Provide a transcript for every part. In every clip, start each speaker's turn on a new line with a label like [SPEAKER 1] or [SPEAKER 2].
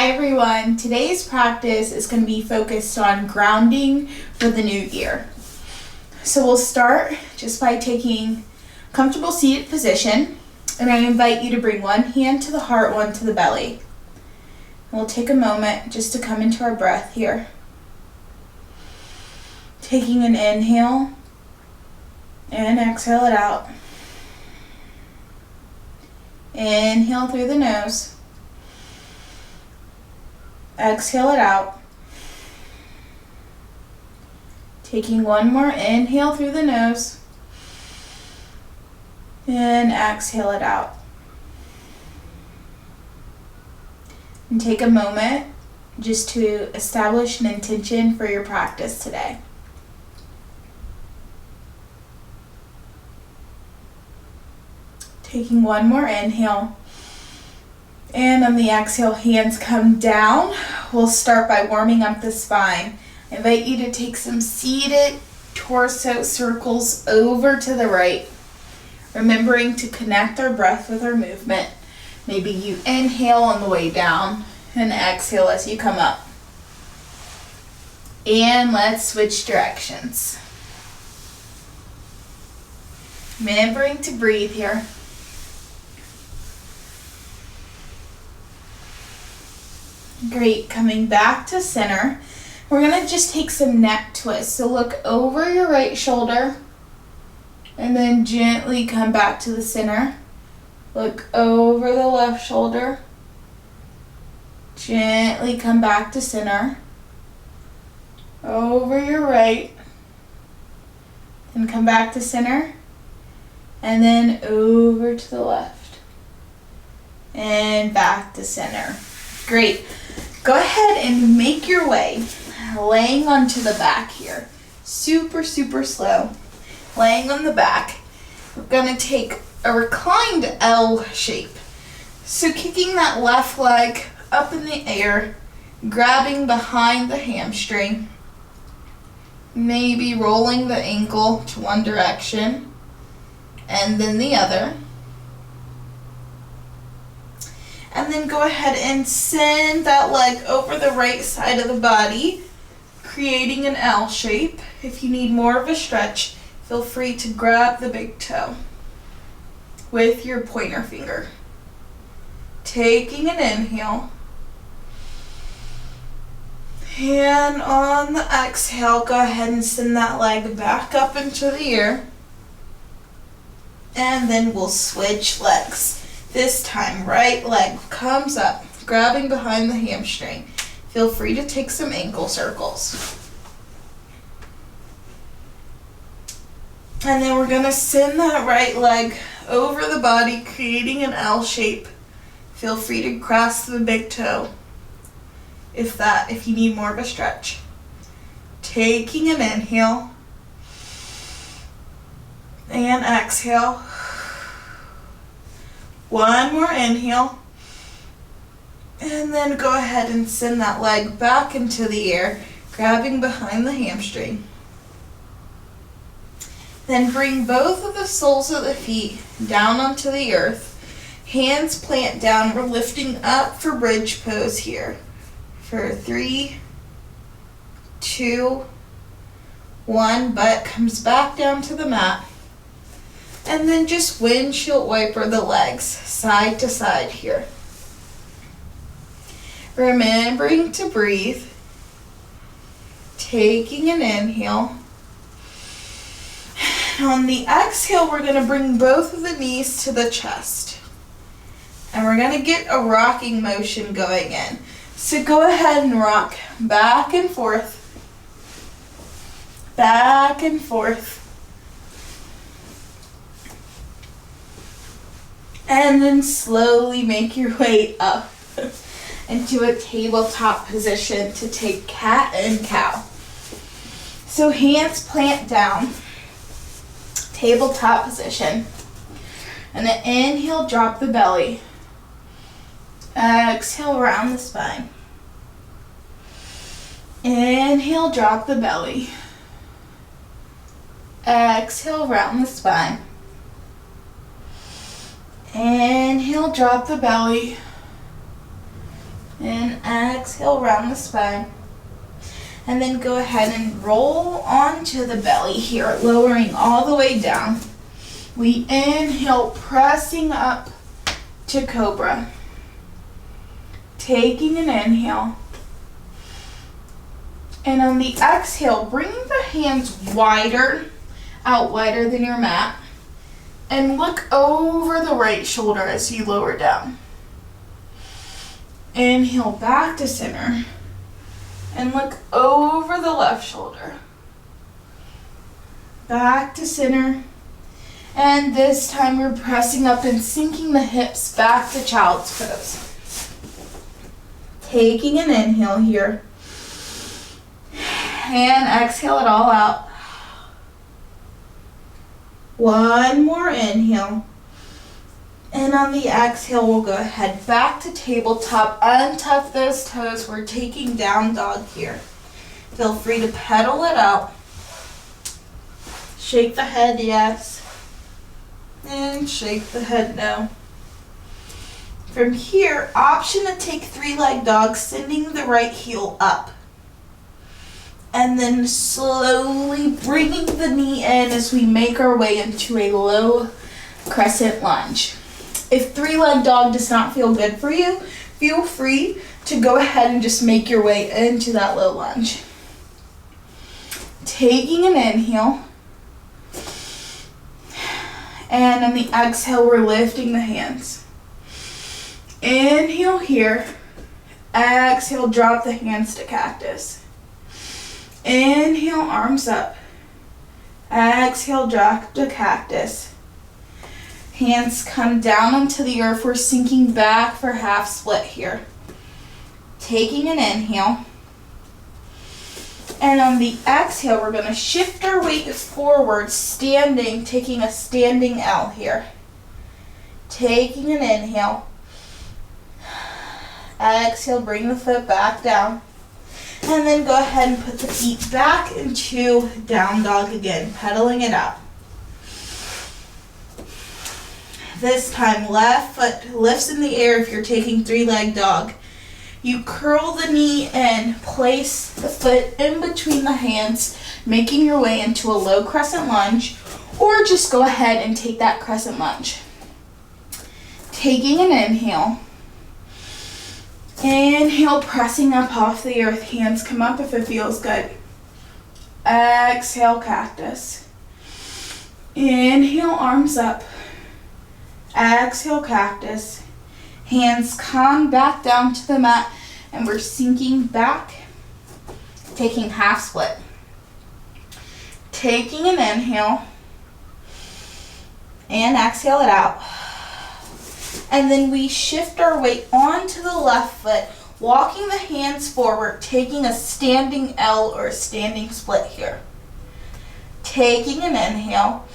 [SPEAKER 1] Hi everyone, today's practice is going to be focused on grounding for the new year. So we'll start just by taking a comfortable seated position, and I invite you to bring one hand to the heart, one to the belly. And we'll take a moment just to come into our breath here. Taking an inhale and exhale it out. Inhale through the nose. Exhale it out. Taking one more inhale through the nose. And exhale it out. And take a moment just to establish an intention for your practice today. Taking one more inhale. And on the exhale, hands come down. We'll start by warming up the spine. I invite you to take some seated torso circles over to the right, remembering to connect our breath with our movement. Maybe you inhale on the way down and exhale as you come up. And let's switch directions. Remembering to breathe here. Great, coming back to center. We're gonna just take some neck twists. So look over your right shoulder and then gently come back to the center. Look over the left shoulder. Gently come back to center. Over your right. And come back to center. And then over to the left. And back to center. Great. Go ahead and make your way, laying onto the back here. Super slow. Laying on the back. We're going to take a reclined L shape. So kicking that left leg up in the air, grabbing behind the hamstring, maybe rolling the ankle to one direction and then the other. And then go ahead and send that leg over the right side of the body, creating an L shape. If you need more of a stretch, feel free to grab the big toe with your pointer finger. Taking an inhale. And on the exhale, go ahead and send that leg back up into the air. And then we'll switch legs. This time, right leg comes up, grabbing behind the hamstring. Feel free to take some ankle circles. And then we're gonna send that right leg over the body, creating an L shape. Feel free to cross the big toe if you need more of a stretch. Taking an inhale and exhale. One more inhale, and then go ahead and send that leg back into the air, grabbing behind the hamstring. Then bring both of the soles of the feet down onto the earth. Hands plant down. We're lifting up for bridge pose here. For 3, 2, 1, butt comes back down to the mat. And then just windshield wiper the legs side to side here. Remembering to breathe. Taking an inhale. And on the exhale, we're going to bring both of the knees to the chest. And we're going to get a rocking motion going in. So go ahead and rock back and forth. Back and forth. And then slowly make your way up into a tabletop position to take cat and cow. So hands plant down, tabletop position. And then inhale, drop the belly. Exhale, round the spine. Inhale, drop the belly. Exhale, round the spine. Inhale, drop the belly. And exhale, round the spine. And then go ahead and roll onto the belly here, lowering all the way down. We inhale, pressing up to cobra. Taking an inhale. And on the exhale, bring the hands wider, out wider than your mat. And look over the right shoulder as you lower down. Inhale back to center. And look over the left shoulder. Back to center. And this time we're pressing up and sinking the hips back to child's pose. Taking an inhale here. And exhale it all out. One more inhale. And on the exhale, we'll go ahead back to tabletop. Untuck those toes. We're taking down dog here. Feel free to pedal it out. Shake the head, yes. And shake the head, no. From here, option to take three-leg dog, sending the right heel up. And then slowly bringing the knee in as we make our way into a low crescent lunge. If three-leg dog does not feel good for you, feel free to go ahead and just make your way into that low lunge. Taking an inhale. And on the exhale, we're lifting the hands. Inhale here. Exhale, drop the hands to cactus. Inhale, arms up. Exhale, drop to cactus. Hands come down onto the earth. We're sinking back for half split here. Taking an inhale. And on the exhale, we're going to shift our weight forward, standing, taking a standing L here. Taking an inhale. Exhale, bring the foot back down. And then go ahead and put the feet back into down dog again, pedaling it out. This time, left foot lifts in the air if you're taking three-leg dog. You curl the knee and place the foot in between the hands, making your way into a low crescent lunge, or just go ahead and take that crescent lunge. Taking an inhale. Inhale, pressing up off the earth. Hands come up if it feels good. Exhale, cactus. Inhale, arms up. Exhale, cactus. Hands come back down to the mat, and we're sinking back, taking half split. Taking an inhale, and exhale it out. And then we shift our weight onto the left foot, walking the hands forward, taking a standing L or a standing split here. Taking an inhale,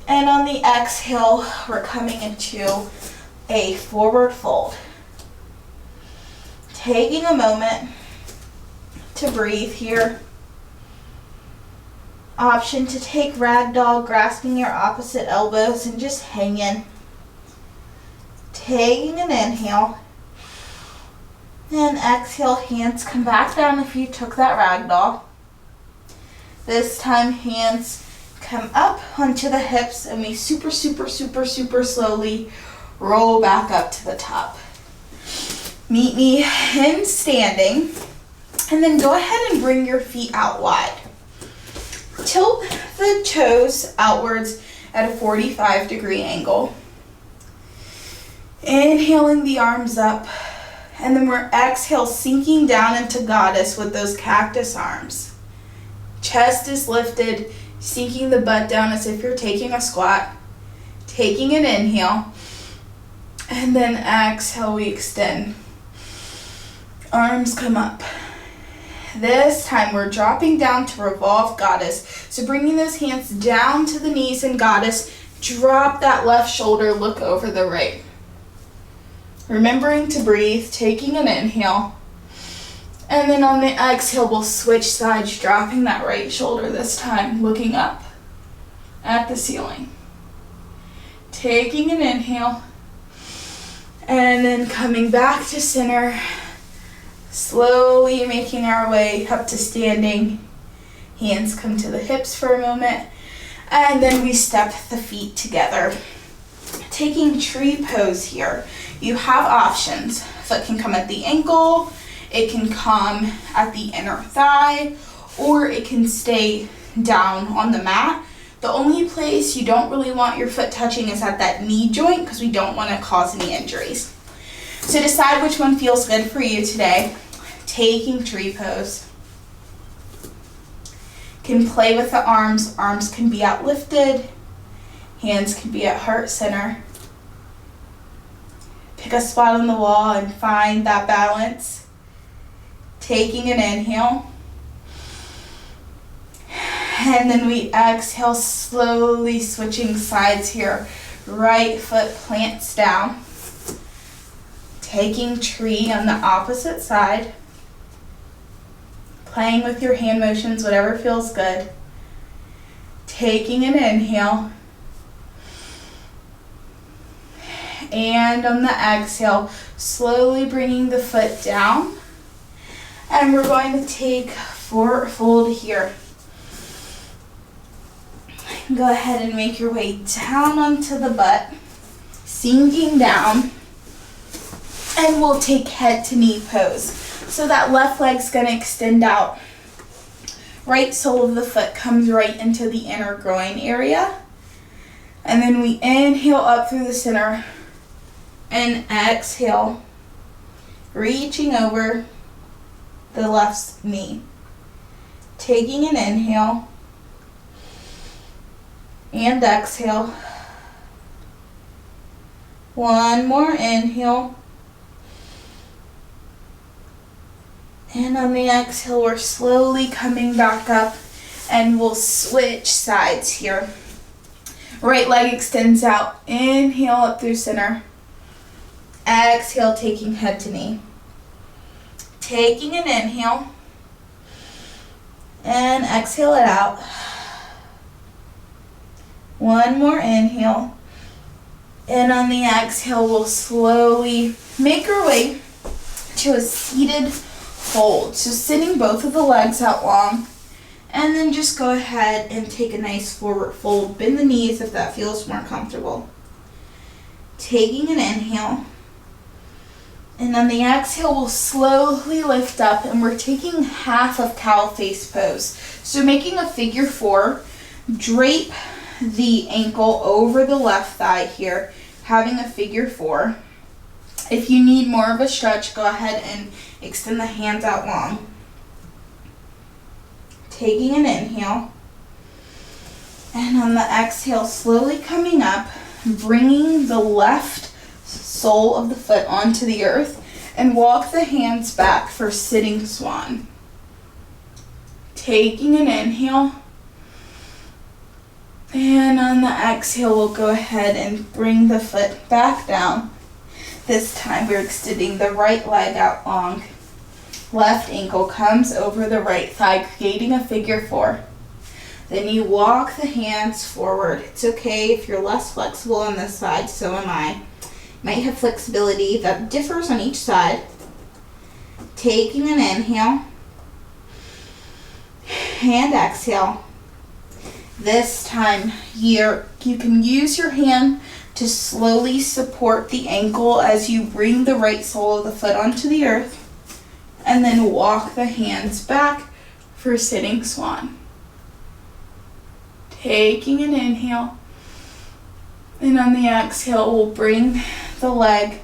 [SPEAKER 1] and on the exhale, we're coming into a forward fold. Taking a moment to breathe here. Option to take ragdoll, grasping your opposite elbows and just hanging. Taking an inhale. And exhale, hands come back down if you took that ragdoll. This time, hands come up onto the hips and we super slowly roll back up to the top. Meet me in standing, and then go ahead and bring your feet out wide. Tilt the toes outwards at a 45-degree angle. Inhaling the arms up, and then we're exhale, sinking down into goddess with those cactus arms. Chest is lifted, sinking the butt down as if you're taking a squat. Taking an inhale. And then exhale, we extend. Arms come up. This time we're dropping down to revolve goddess. So bringing those hands down to the knees in goddess, drop that left shoulder, look over the right. Remembering to breathe, taking an inhale. And then on the exhale, we'll switch sides, dropping that right shoulder this time, looking up at the ceiling. Taking an inhale. And then coming back to center, Slowly making our way up to standing. Hands come to the hips for a moment. And then we step the feet together. Taking tree pose here. You have options. Foot can come at the ankle, it can come at the inner thigh, or it can stay down on the mat. The only place you don't really want your foot touching is at that knee joint because we don't want to cause any injuries. So decide which one feels good for you today. Taking tree pose. Can play with the arms. Arms can be outlifted. Hands can be at heart center. Pick a spot on the wall and find that balance. Taking an inhale. And then we exhale, slowly switching sides here. Right foot plants down. Taking tree on the opposite side. Playing with your hand motions, whatever feels good. Taking an inhale. And on the exhale, slowly bringing the foot down. And we're going to take forward fold here. Go ahead and make your way down onto the butt, sinking down. And we'll take head to knee pose. So that left leg's gonna extend out. Right sole of the foot comes right into the inner groin area. And then we inhale up through the center and exhale, reaching over the left knee. Taking an inhale and exhale. One more inhale. And on the exhale, we're slowly coming back up and we'll switch sides here. Right leg extends out. Inhale up through center. Exhale, taking head to knee. Taking an inhale. And exhale it out. One more inhale. And on the exhale, we'll slowly make our way to a seated fold. So sitting both of the legs out long. And then just go ahead and take a nice forward fold. Bend the knees if that feels more comfortable. Taking an inhale. And on the exhale, we'll slowly lift up and we're taking half of cow face pose. So making a figure four, drape the ankle over the left thigh here, having a figure four. If you need more of a stretch, go ahead and extend the hands out long. Taking an inhale. And on the exhale, slowly coming up, bringing the left sole of the foot onto the earth and walk the hands back for sitting swan. Taking an inhale. And on the exhale, we'll go ahead and bring the foot back down. This time we're extending the right leg out long. Left ankle comes over the right thigh, creating a figure four. Then you walk the hands forward. It's okay if you're less flexible on this side, so am I. Might have flexibility that differs on each side. Taking an inhale. And exhale. This time here, you can use your hand to slowly support the ankle as you bring the right sole of the foot onto the earth. And then walk the hands back for sitting swan. Taking an inhale. And on the exhale, we'll bring the leg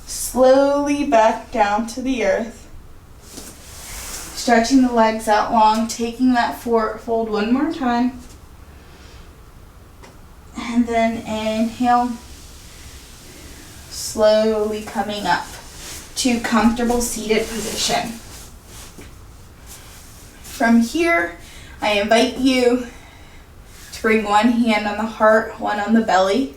[SPEAKER 1] slowly back down to the earth. Stretching the legs out long, taking that forward fold one more time. And then inhale, slowly coming up to comfortable seated position. From here, I invite you to bring one hand on the heart, one on the belly,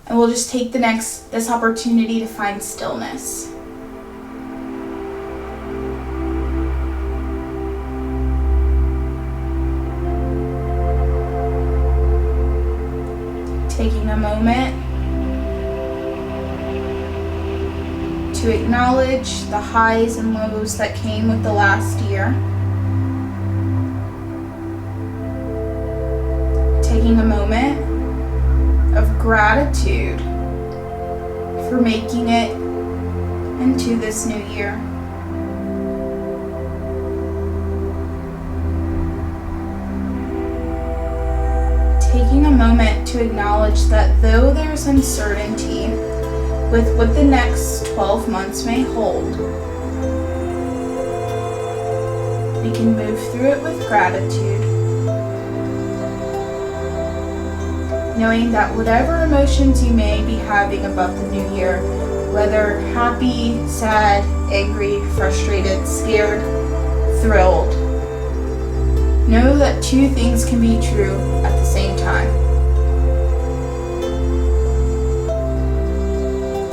[SPEAKER 1] and we'll just take this opportunity to find stillness. Taking a moment to acknowledge the highs and lows that came with the last year. Taking a moment of gratitude for making it into this new year. Taking a moment to acknowledge that though there's uncertainty with what the next 12 months may hold, we can move through it with gratitude, knowing that whatever emotions you may be having about the new year, whether happy, sad, angry, frustrated, scared, thrilled, know that two things can be true at the same time.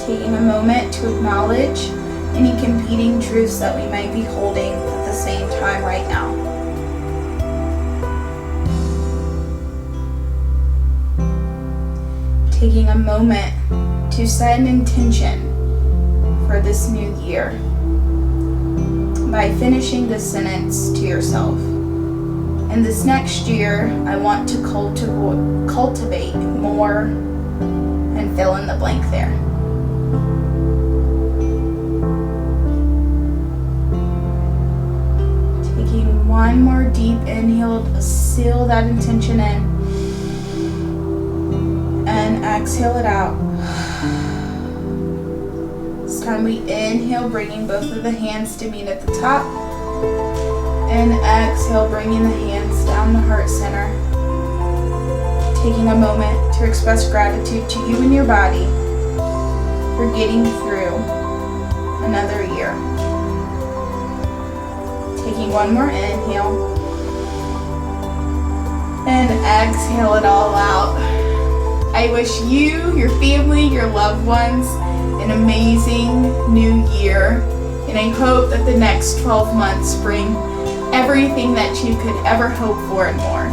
[SPEAKER 1] Taking a moment to acknowledge any competing truths that we might be holding at the same time right now. Taking a moment to set an intention for this new year by finishing this sentence to yourself. In this next year, I want to cultivate more, and fill in the blank there. Taking one more deep inhale to seal that intention in, and exhale it out. This time we inhale, bringing both of the hands to meet at the top. And exhale, bringing the hands down the heart center. Taking a moment to express gratitude to you and your body for getting through another year. Taking one more inhale. And exhale it all out. I wish you, your family, your loved ones an amazing new year. And I hope that the next 12 months bring everything that you could ever hope for and more.